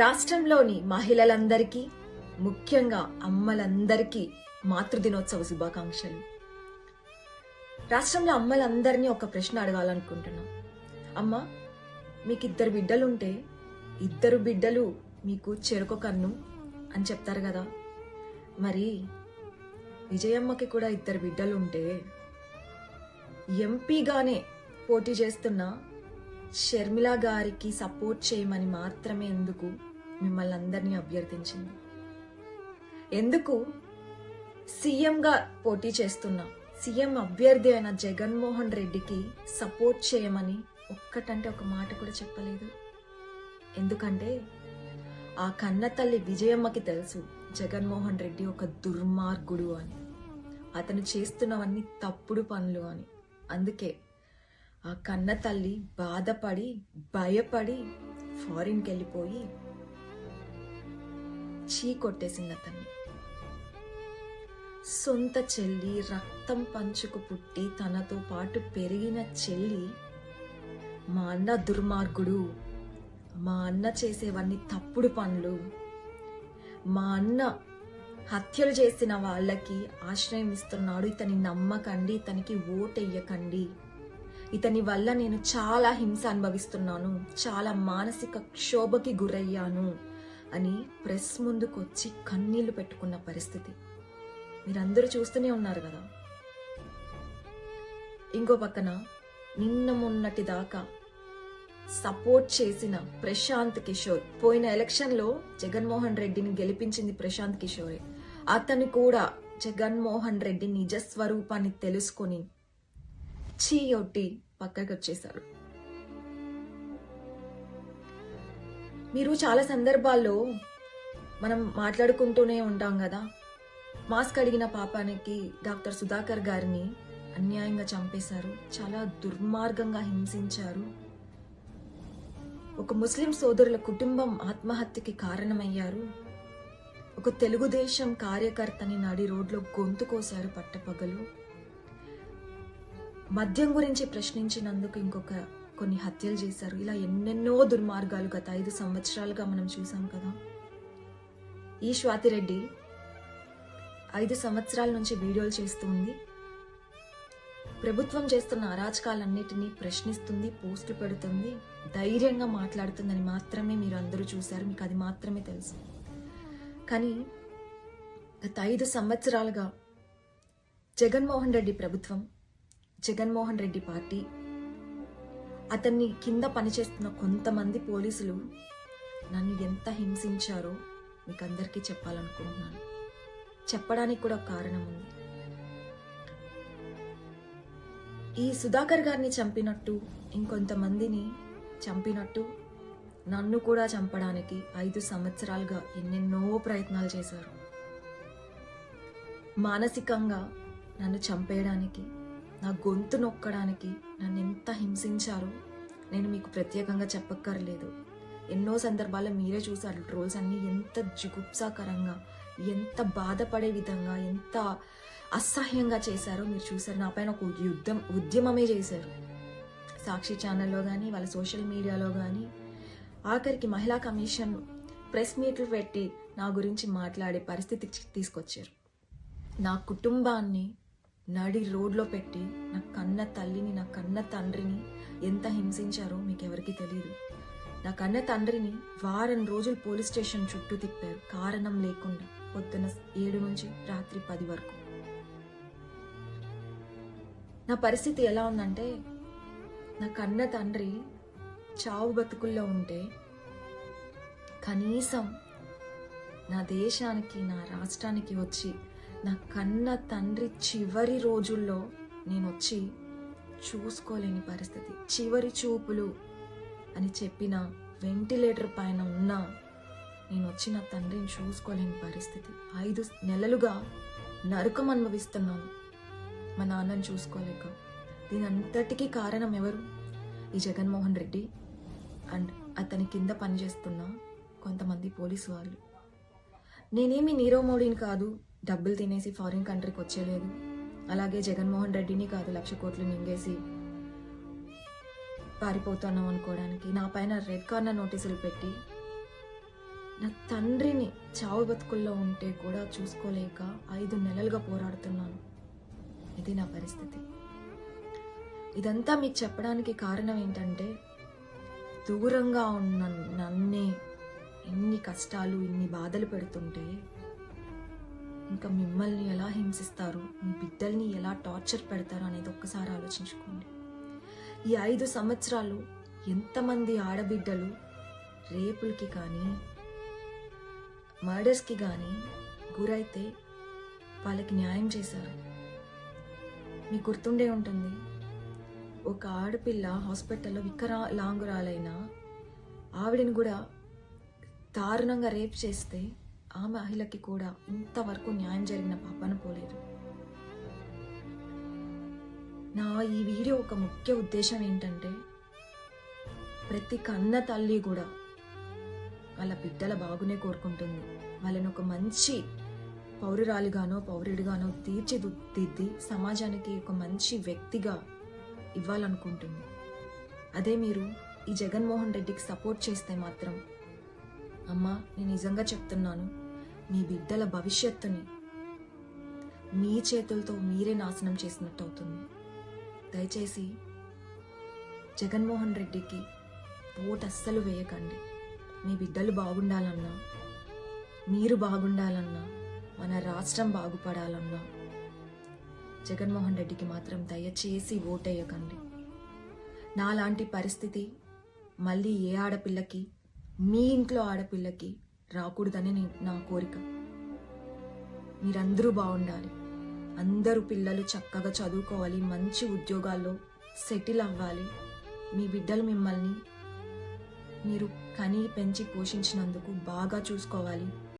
రాష్ట్రంలోని మహిళలందరికీ, ముఖ్యంగా అమ్మలందరికీ మాతృదినోత్సవ శుభాకాంక్షలు. రాష్ట్రంలో అమ్మలందరినీ ఒక ప్రశ్న అడగాలనుకుంటున్నా. అమ్మ, మీకు 2 బిడ్డలుంటే 2 బిడ్డలు మీకు చెరొక కన్ను అని చెప్తారు కదా. మరి విజయమ్మకి కూడా 2 బిడ్డలుంటే ఎంపీగానే పోటీ చేస్తున్న షర్మిల గారికి సపోర్ట్ చేయమని మాత్రమే ఎందుకు మిమ్మల్ని అందరినీ అభ్యర్థించింది? ఎందుకు సీఎంగా పోటీ చేస్తున్న సీఎం అభ్యర్థి అయిన జగన్మోహన్ రెడ్డికి సపోర్ట్ చేయమని ఒక్కటంటే ఒక మాట కూడా చెప్పలేదు? ఎందుకంటే ఆ కన్న తల్లి విజయమ్మకి తెలుసు జగన్మోహన్ రెడ్డి ఒక దుర్మార్గుడు అని, అతను చేస్తున్నవన్నీ తప్పుడు పనులు అని. అందుకే ఆ కన్న తల్లి బాధపడి భయపడి ఫారిన్కి వెళ్ళిపోయి చీ కొట్టేసింది అతన్ని. సొంత చెల్లి, రక్తం పంచుకు పుట్టి తనతో పాటు పెరిగిన చెల్లి మా అన్న దుర్మార్గుడు, మా అన్న చేసేవన్నీ తప్పుడు పనులు, మా అన్న హత్యలు చేసిన వాళ్ళకి ఆశ్రయం ఇస్తున్నాడు, ఇతని నమ్మకండి, ఇతనికి ఓటెయ్యకండి, ఇతని వల్ల నేను చాలా హింస అనుభవిస్తున్నాను, చాలా మానసిక క్షోభకి గురయ్యాను అని ప్రెస్ ముందుకొచ్చి కన్నీళ్లు పెట్టుకున్న పరిస్థితి మీరందరూ చూస్తూనే ఉన్నారు కదా. ఇంకో పక్కన నిన్న మొన్నటి దాకా సపోర్ట్ చేసిన ప్రశాంత్ కిషోర్, పోయిన ఎలక్షన్లో జగన్మోహన్ రెడ్డిని గెలిపించింది ప్రశాంత్ కిషోరే, అతను కూడా జగన్మోహన్ రెడ్డి నిజస్వరూపాన్ని తెలుసుకొని చీయొట్టి పక్కకి వచ్చేశాడు. మీరు చాలా సందర్భాల్లో మనం మాట్లాడుకుంటూనే ఉంటాం కదా, మాస్క్ అడిగిన పాపానికి డాక్టర్ సుధాకర్ గారిని అన్యాయంగా చంపేశారు, చాలా దుర్మార్గంగా హింసించారు, ఒక ముస్లిం సోదరుల కుటుంబం ఆత్మహత్యకి కారణమయ్యారు, ఒక తెలుగుదేశం కార్యకర్తని నడి రోడ్లో గొంతు కోశారు పట్టపగలు, మద్యం గురించి ప్రశ్నించినందుకు కొన్ని హత్యలు చేశారు. ఇలా ఎన్నెన్నో దుర్మార్గాలు గత 5 సంవత్సరాలుగా మనం చూసాం కదా. ఈ స్వాతిరెడ్డి 5 సంవత్సరాల నుంచి వీడియోలు చేస్తూ ఉంది, ప్రభుత్వం చేస్తున్న అరాచకాలన్నిటినీ ప్రశ్నిస్తుంది, పోస్టులు పెడుతుంది, ధైర్యంగా మాట్లాడుతుందని మాత్రమే మీరు అందరూ చూశారు, మీకు అది మాత్రమే తెలుసు. కానీ గత 5 సంవత్సరాలుగా జగన్మోహన్ రెడ్డి ప్రభుత్వం, జగన్మోహన్ రెడ్డి పార్టీ, అతన్ని కింద పనిచేస్తున్న కొంతమంది పోలీసులు నన్ను ఎంత హింసించారో మీకు అందరికీ చెప్పాలనుకుంటున్నాను. చెప్పడానికి కూడా ఒక కారణం ఉంది. ఈ సుధాకర్ గారిని చంపినట్టు, ఇంకొంతమందిని చంపినట్టు నన్ను కూడా చంపడానికి 5 సంవత్సరాలుగా ఎన్నెన్నో ప్రయత్నాలు చేశారు. మానసికంగా నన్ను చంపేయడానికి, నా గొంతు నొక్కడానికి నన్ను ఎంత హింసించారో నేను మీకు ప్రత్యేకంగా చెప్పక్కర్లేదు. ఎన్నో సందర్భాల్లో మీరే చూసారు, ట్రోల్స్ అన్నీ ఎంత జుగుప్సాకరంగా, ఎంత బాధపడే విధంగా, ఎంత అసహ్యంగా చేశారో మీరు చూసారు. నా పైన ఒక ఉద్యమమే చేశారు, సాక్షి ఛానల్లో కానీ, వాళ్ళ సోషల్ మీడియాలో కానీ, ఆఖరికి మహిళా కమిషన్ ప్రెస్ మీట్లు పెట్టి నా గురించి మాట్లాడే పరిస్థితి తీసుకొచ్చారు. నా కుటుంబాన్ని నడి రోడ్లో పెట్టి నా కన్న తల్లిని, నా కన్న తండ్రిని ఎంత హింసించారో మీకు ఎవరికి తెలియదు. నా కన్న తండ్రిని వారం రోజులు పోలీస్ స్టేషన్ చుట్టూ తిప్పారు, కారణం లేకుండా, పొద్దున 7 నుంచి రాత్రి 10 వరకు. నా పరిస్థితి ఎలా ఉందంటే, నా కన్న తండ్రి చావు బతుకుల్లో ఉంటే కనీసం నా దేశానికి, నా రాష్ట్రానికి వచ్చి నా కన్న తండ్రి చివరి రోజుల్లో నేను వచ్చి చూసుకోలేని పరిస్థితి, చివరి చూపులు అని చెప్పిన వెంటిలేటర్ పైన ఉన్నా నేను వచ్చి నా తండ్రిని చూసుకోలేని పరిస్థితి. 5 నెలలుగా నరకం అనుభవిస్తున్నాను మా నాన్నని చూసుకోలేక. దీని అంతటికీ కారణం ఎవరు? ఈ జగన్మోహన్ రెడ్డి అండ్ అతని కింద పనిచేస్తున్న కొంతమంది పోలీసు వాళ్ళు. నేనేమి నీరవ్ మోడీని కాదు, డబ్బులు తినేసి ఫారిన్ కంట్రీకి వచ్చేలేదు. అలాగే జగన్మోహన్ రెడ్డిని కాదు 1,00,000 కోట్లు మింగేసి పారిపోతున్నాం అనుకోవడానికి. నా పైన రెడ్ కార్నర్ నోటీసులు పెట్టి నా తండ్రిని చావు బతుకుల్లో ఉంటే కూడా చూసుకోలేక 5 నెలలుగా పోరాడుతున్నాను. ఇది నా పరిస్థితి. ఇదంతా మీకు చెప్పడానికి కారణం ఏంటంటే, దూరంగా ఉన్న నన్నే ఇన్ని కష్టాలు, ఇన్ని బాధలు పెడుతుంటే ఇంకా మిమ్మల్ని ఎలా హింసిస్తారు, మీ బిడ్డల్ని ఎలా టార్చర్ పెడతారు అనేది ఒక్కసారి ఆలోచించుకోండి. ఈ 5 సంవత్సరాలు ఎంతమంది ఆడబిడ్డలు రేపులకి కానీ మర్డర్స్కి కానీ గురైతే వాళ్ళకి న్యాయం చేశారు. మీకు గుర్తుండే ఉంటుంది, ఒక ఆడపిల్ల హాస్పిటల్లో వికలాంగురాలైన ఆవిడని కూడా దారుణంగా రేప్ చేస్తే ఆ మహిళకి కూడా ఇంతవరకు న్యాయం జరిగిన పాపన పోలేదు. నా ఈ వీడియో ఒక ముఖ్య ఉద్దేశం ఏంటంటే, ప్రతి కన్న తల్లి కూడా వాళ్ళ బిడ్డల బాగునే కోరుకుంటుంది. వాళ్ళని ఒక మంచి పౌరురాలిగానో పౌరుడిగానో తీర్చిదిద్ది సమాజానికి ఒక మంచి వ్యక్తిగా ఇవ్వాలనుకుంటుంది. అదే మీరు ఈ జగన్మోహన్ రెడ్డికి సపోర్ట్ చేస్తే మాత్రం, అమ్మా నేను నిజంగా చెప్తున్నాను, మీ బిడ్డల భవిష్యత్తుని మీ చేతులతో మీరే నాశనం చేసినట్టు అవుతుంది. దయచేసి జగన్మోహన్ రెడ్డికి ఓటు అస్సలు వేయకండి. మీ బిడ్డలు బాగుండాలన్నా, మీరు బాగుండాలన్నా, మన రాష్ట్రం బాగుపడాలన్నా జగన్మోహన్ రెడ్డికి మాత్రం దయచేసి ఓటేయకండి. నాలాంటి పరిస్థితి మళ్ళీ ఏ ఆడపిల్లకి, మీ ఇంట్లో ఆడపిల్లకి రాకూడదని నా కోరిక. మీరందరూ బాగుండాలి. అందరూ పిల్లలు చక్కగా చదువుకోవాలి, మంచి ఉద్యోగాల్లో సెటిల్ అవ్వాలి. మీ బిడ్డలు మిమ్మల్ని మీరు కని పెంచి పోషించినందుకు బాగా చూసుకోవాలి.